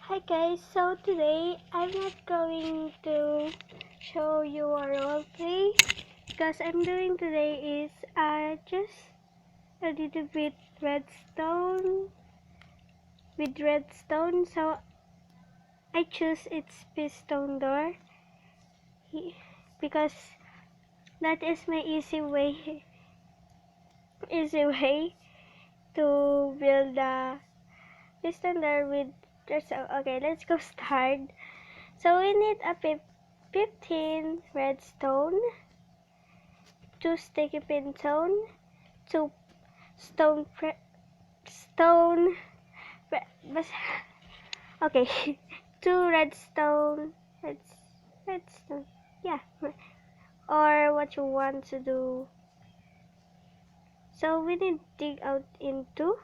Hi guys, so today I'm not going to show you a roleplay because I'm doing today is just a little bit redstone, so I choose its piston door because that is my easy way to build a piston door with redstone. Okay, let's go start. So we need a 15 redstone, 2 sticky pinstone, 2 stone stone okay 2 redstone, yeah, or what you want to do. So we need to dig out into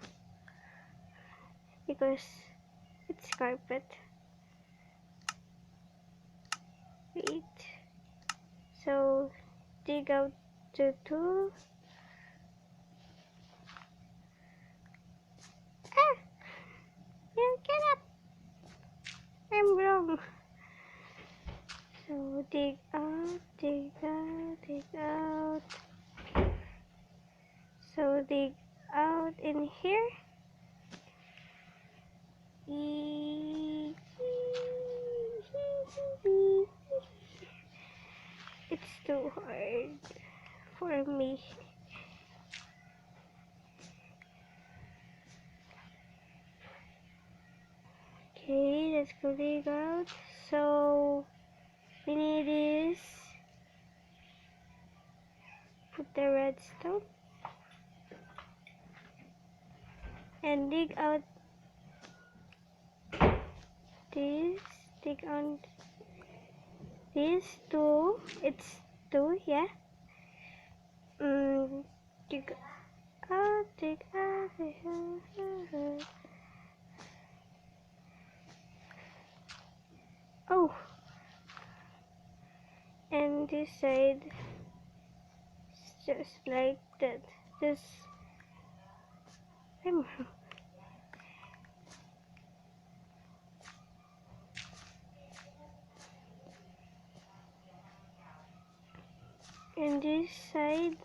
because it's carpet. Wait, so dig out to 2. Get up, I'm wrong. So dig out. So dig out in here. It's too hard for me. Okay, let's go dig out. So we need is put the redstone and dig out this. Dig on this 2. It's 2, yeah. Dig out. Oh, and this side just like that. Just and this side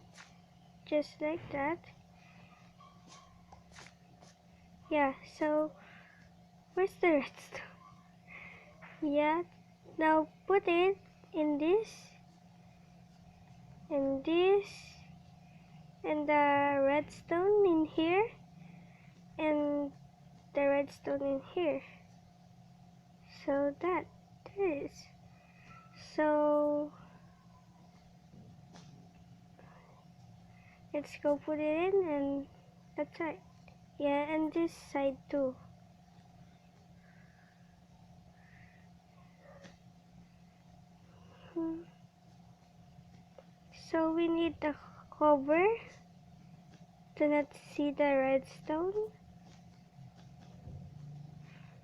just like that. Yeah, so where's the redstone? Yeah, now put it in this and this and the redstone in here and the redstone in here. So that there is. So let's go put it in, and that's right. Yeah, and this side too. So we need the cover to not see the redstone.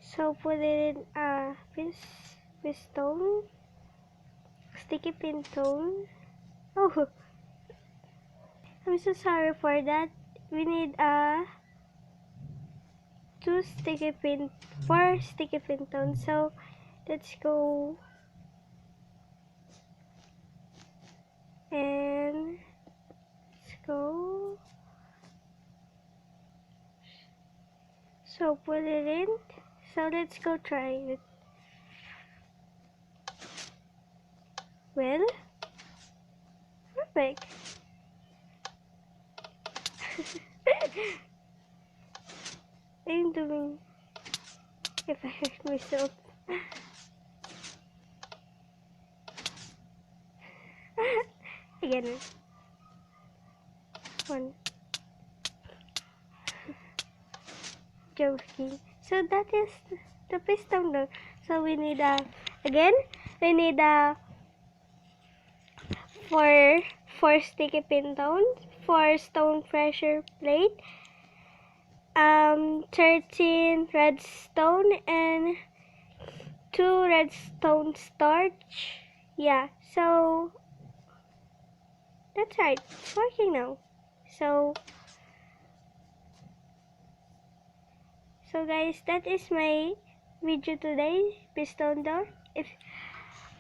So put it in a piston, sticky pinstone. Oh, I'm so sorry for that. We need 4 sticky pinstone. So let's go and let's go. So put it in. So let's go try it. Well, perfect. I'm doing if I hurt myself. Again. 1. Joking. So that is the piston door. So we need again we need 4 sticky pinstones, 4 stone pressure plate, 13 redstone and 2 redstone starch. Yeah, so that's right, it's working now. So guys, that is my video today, piston door. If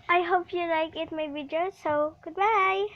I hope you like it my video, so goodbye.